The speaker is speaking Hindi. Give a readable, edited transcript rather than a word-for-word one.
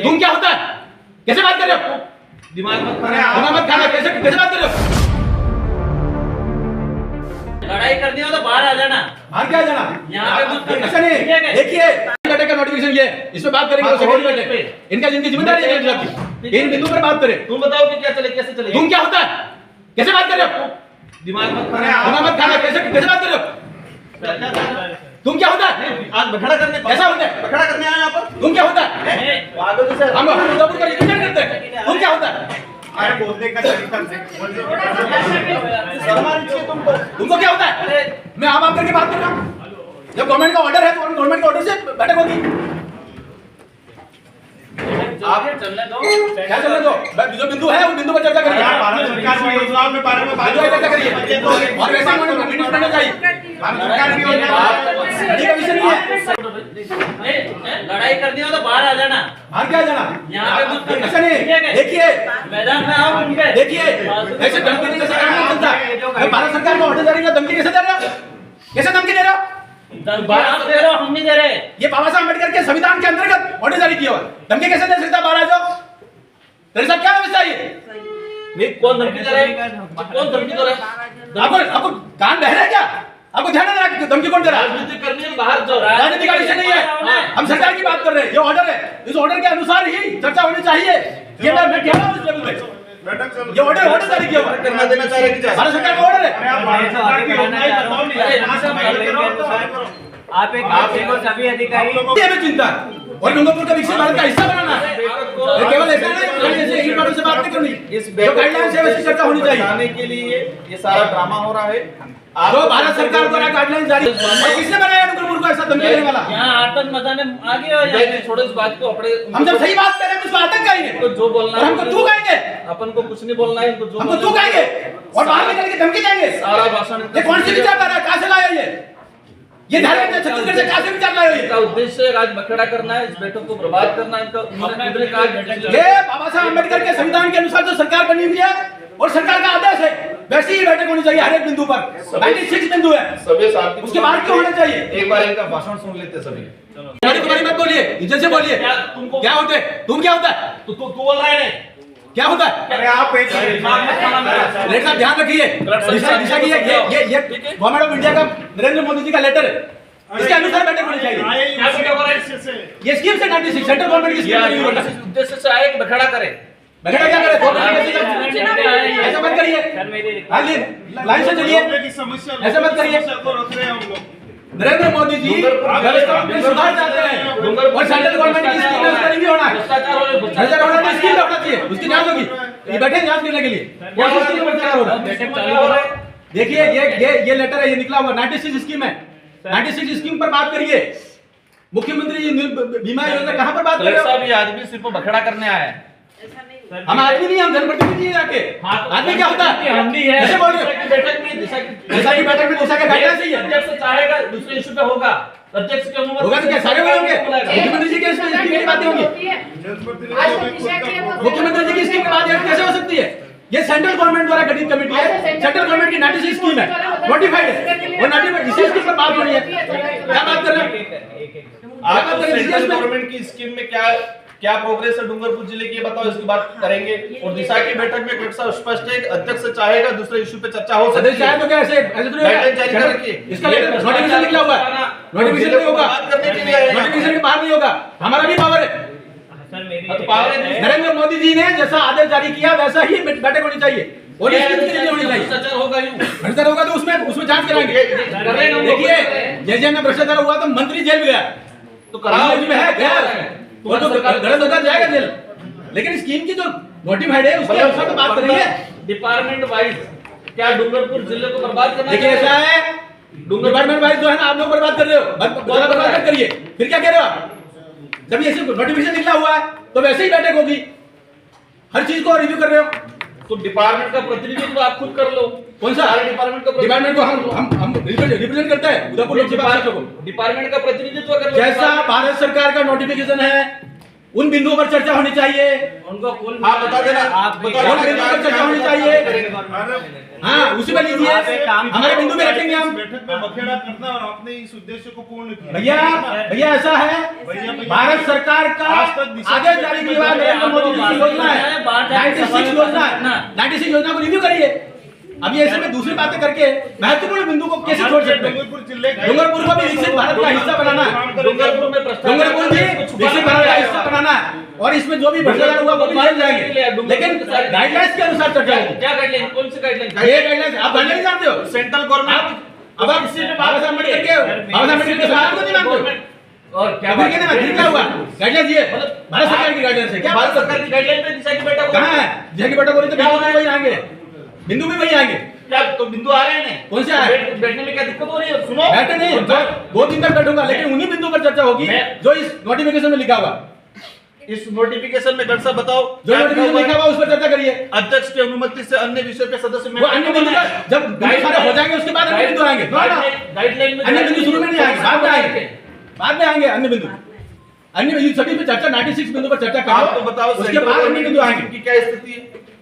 तुम क्या होता है? कैसे बात कर रहे हो? दिमाग मत खाना कैसे कैसे बात कर रहे हो? लड़ाई करनी हो तो बाहर आ जाना। बाहर क्या जाना? यहाँ पे कुछ ऐसा नहीं। देखिए बैठक का नोटिफिकेशन ये इसमें बात करेंगे तो सेक्रेटरी बैठक इनका जिनकी जिम्मेदारी है की इन बिंदु पर बात करें। तुम बताओ कि क्या चले कैसे चले। तुम क्या होता है? कैसे बात कर रहे हो? दिमाग मत खाना कैसे कैसे बात कर रहे हो? तुम क्या होता है? आज बखड़ा करने कैसा होता है? बखड़ा करने आए यहाँ पर। तुम क्या होता है? हम उद्धवपुर का रिप्रेजेंट करते हैं। तुम क्या होता है? अरे बोलने का तरीका तुमको क्या होता है? मैं आम करके बात कर रहा हूँ। जब गवर्नमेंट का ऑर्डर है तो गवर्नमेंट के ऑर्डर से बैठक होगी। आप चलने दो। क्या चलने दो? जो बिंदु है उस बिंदु पर चर्चा करिए। भारत सरकार की योजनाओं के बारे में बात चर्चा करिए और वैसे उन्होंने मीटिंग करना चाहिए। भारत सरकार की योजना स्टडी का विषय नहीं है। लड़ाई करनी हो तो बाहर आ जाना। बाहर क्या जाना? यहाँ पे कुछ ऐसा नहीं। देखिए मैदान में आओ उनके। देखिए ऐसे धमकी देने से काम नहीं चलता। भारत सरकार का ऑर्डर जारी किया, धमकी कैसे दे रहे हो? कैसे धमकी दे रहे हो? आप दे रहे हो, हम नहीं दे रहे। ये बाबा साहब अम्बेडकर के संविधान के अंतर्गत ऑर्डर जारी किया हुआ। धमकी कैसे दे सकता? बाहर आ जाओ। तेरे साथ क्या व्यवस्था है ये? नहीं कौन धमकी दे रहा है? कौन धमकी दे रहा है? आपको कान बह रहा है क्या? आपको ध्यान नहीं दे रहा धमकी कौन दे रहा है? राजनीति करनी है बाहर जाओ। राजनीति का विषय नहीं है। हम सरकार की बात कर रहे हैं। ये ऑर्डर है, इस ऑर्डर के अनुसार ही चर्चा होनी चाहिए। ये मैं कह रहा हूँ इस लेवल पे। ये ऑर्डर जारी किया हुआ है। करना देना चाह रहे हैं। भारत सरकार का ऑर्डर है। आप भारत सरकार की योजनाएं बताओ नहीं। आप एक को सभी अधिकारी ये हमें चिंता है और डूंगरपुर का विकसित भारत का हिस्सा बनाना है। ये केवल ऐसा नहीं जैसे इन बातों से बात नहीं करनी। इस जो गाइडलाइंस है वैसी चर्चा होनी चाहिए। बताने के लिए ये सारा ड्रामा हो रहा है। जो भारत सरकार द्वारा गाइडलाइंस जारी और किसने बनाया डूंगरपुर को ऐसा धमकी देने वाला? यहाँ आतंक मचाने आगे हो जाए। छोड़ो इस बात को अपने। हम जब सही बात कर रहे हैं तो उसको आतंक कहेंगे। तो जो बोलना है हमको तू कहेंगे। अपन को कुछ नहीं बोलना है। इनको जो हमको तू कहेंगे और बाहर निकल के धमकी देंगे। सारा भाषण ये कौन सी विचारधारा है? कहां से लाया ये धार्मिक छत्तीसगढ़ से कहां से विचार लाया इसका उद्देश्य आज बखेड़ा करना है। इस बैठक को बर्बाद करना है। इनका ये बाबा साहब अम्बेडकर के संविधान के अनुसार जो सरकार बनी हुई है और सरकार का आदेश है वैसी ही बैठक होनी चाहिए हर एक बिंदु पर। 96 बिंदु है, सभी साथी उसके बाद क्यों होना चाहिए? एक बार इनका भाषण सुन लेते सभी। तुम्हारी मत बोलिए, इज्जत से बोलिए। क्या होते? तुम क्या होता है? तू बोल रहा है क्या होता है? अरे आप एक लेटर साहब ध्यान रखिए। दिशा की ये गवर्नमेंट ऑफ इंडिया का नरेंद्र मोदी जी का लेटर है। इसके अनुसार बैठक होनी चाहिए। ये स्कीम से 96 सेंट्रल गवर्नमेंट की स्कीम है। उद्देश्य से आए बखेड़ा करे। बखेड़ा क्या करे? ऐसा मत करिए। लाइन से चलिए। ऐसा मत करिए। नरेंद्र मोदी जी व्यवस्था में सुधार चाहते हैं और सेंट्रल गवर्नमेंट की स्कीम में उसका रिव्यू होना है। सेंट्रल गवर्नमेंट की स्कीम होना चाहिए, उसकी जांच होगी। ये बैठे जांच करने के लिए कौन सी स्कीम पर चला होगा? देखिए ये लेटर है, ये निकला हुआ 96 स्कीम है। 96 स्कीम पर बात करिए। मुख्यमंत्री बीमा योजना कहां पर बात कर रहे हो? ये आदमी सिर्फ बखेड़ा करने आया है। हम आदमी नहीं, हम जनप्रतिनिधि हैं जाके। आदमी क्या होता है? हम भी है। कैसे बोल रहे हो? की बैठक में दिशा की बैठक में दिशा का गाइडलाइंस ही है। अध्यक्ष चाहेगा दूसरे इशू पे होगा। अध्यक्ष की अनुमति होगा तो क्या सारे वही होंगे? मुख्यमंत्री जी की स्कीम की बातें होंगी। मुख्यमंत्री जी की स्कीम की बात कैसे हो सकती है? ये सेंट्रल गवर्नमेंट द्वारा गठित कमेटी है। सेंट्रल गवर्नमेंट की 96 स्कीम है, नोटिफाइड है। और नोटिफाइड इसी स्कीम पर बात होनी है। क्या बात कर रहे हैं? आप सेंट्रल गवर्नमेंट की स्कीम में क्या प्रोग्रेस है डूंगरपुर जिले की बताओ, इसकी बात करेंगे। और दिशा की बैठक में कक्षा स्पष्ट है, अध्यक्ष चाहेगा दूसरे इशू पे चर्चा हो सकती है। तो क्या ऐसे गाइडलाइन जारी कर रखिए। इसका नोटिफिकेशन निकला हुआ है। नोटिफिकेशन नहीं होगा, बात करने के लिए आए हैं। नोटिफिकेशन के बाहर नहीं होगा। हमारा भी पावर है। नरेंद्र मोदी जी ने जैसा आदेश जारी किया वैसा ही बैठक होनी चाहिए और इसकी होनी चाहिए। भ्रष्टाचार होगा यूं। भ्रष्टाचार होगा तो उसमें जांच कराएंगे। देखिए जैसे में भ्रष्टाचार हुआ तो मंत्री जेल गया, तो कराओ में है गया, वो तो गलत होगा जाएगा जेल। लेकिन स्कीम की जो नोटिफाइड है उसके अनुसार तो बात करेंगे। डिपार्टमेंट वाइज क्या डूंगरपुर जिले को बर्बाद करना? देखिए ऐसा है, डिपार्टमेंट वाइज जो है ना आप लोग बर्बाद कर रहे हो। बर्बाद मत करिए। फिर क्या कह रहे हो आप? जब ये नोटिफिकेशन निकला हुआ है तो वैसे ही बैठक होगी। हर चीज को रिव्यू कर रहे हो तो डिपार्टमेंट का प्रतिनिधित्व आप खुद कर लो। कौन सा डिपार्टमेंट का डिपार्टमेंट को हम रिप्रेजेंट करते हैं उदयपुर लोकसभा क्षेत्र को। डिपार्टमेंट का प्रतिनिधित्व कर लो। जैसा भारत सरकार का नोटिफिकेशन है उन बिंदुओं पर चर्चा होनी चाहिए। उनको कुल हाँ, बता देना। आप बता उन बिंदुओं पर चर्चा होनी चाहिए। हाँ, उसी पर लीजिए, आप एक काम हमारे बिंदु में रखेंगे हम। बैठक में बखेड़ा करना और आपने इस उद्देश्य को पूर्ण किया। भैया ऐसा है, भारत सरकार का आदेश जारी किया हुआ नरेंद्र मोदी जी की योजना है, 96 योजना है, 96 योजना को रिव्यू करिए। अभी ऐसे में दूसरी बातें करके महत्वपूर्ण बिंदु को कैसे छोड़ सकते हैं? डूंगरपुर को भी विकसित भारत का हिस्सा बनाना है, डूंगरपुर में डूंगरपुर भी विकसित भारत का हिस्सा बनाना है, और इसमें जो भी भ्रष्टाचार हुआ वो भी जेल जाएंगे, लेकिन गाइडलाइंस के अनुसार चर्चा होगी। क्या गाइडलाइन, कौन सी गाइडलाइन? ये गाइडलाइंस आप गाइडलाइन जानते हो? सेंट्रल गवर्नमेंट अब आप इसी में बाबा साहब अम्बेडकर के सवाल को नहीं मानते हो? और क्या फिर कहते हैं क्या हुआ? गाइडलाइंस ये भारत सरकार की गाइडलाइंस है क्या? भारत सरकार की गाइडलाइन पे दिशा की बैठक कहाँ है? दिशा की बैठक हो रही तो बिंदु भी वही आएंगे, बिंदु भी वही आएंगे। क्या तो बिंदु आ रहे हैं? कौन से आए? बैठने में क्या दिक्कत हो रही है? सुनो, बैठे नहीं, 2 दिन तक बैठूंगा, लेकिन उन्हीं बिंदु पर चर्चा होगी जो इस नोटिफिकेशन में लिखा हुआ। इस नोटिफिकेशन में गड़सा बताओ जो नोटिफिकेशन लिखा हुआ उस पर चर्चा करिए। अध्यक्ष की अनुमति से अन्य विषय पे सदस्य वो अन्य बिंदु का जब बिंदु सारे हो जाएंगे उसके बाद अन्य बिंदु आएंगे। गाइडलाइन में अन्य बिंदु शुरू में नहीं आएंगे, बाद में आएंगे, बाद में आएंगे अन्य बिंदु सभी पे चर्चा 96 बिंदु पर चर्चा आप तो करो, बताओ उसके बाद अन्य बिंदु आएंगे। की क्या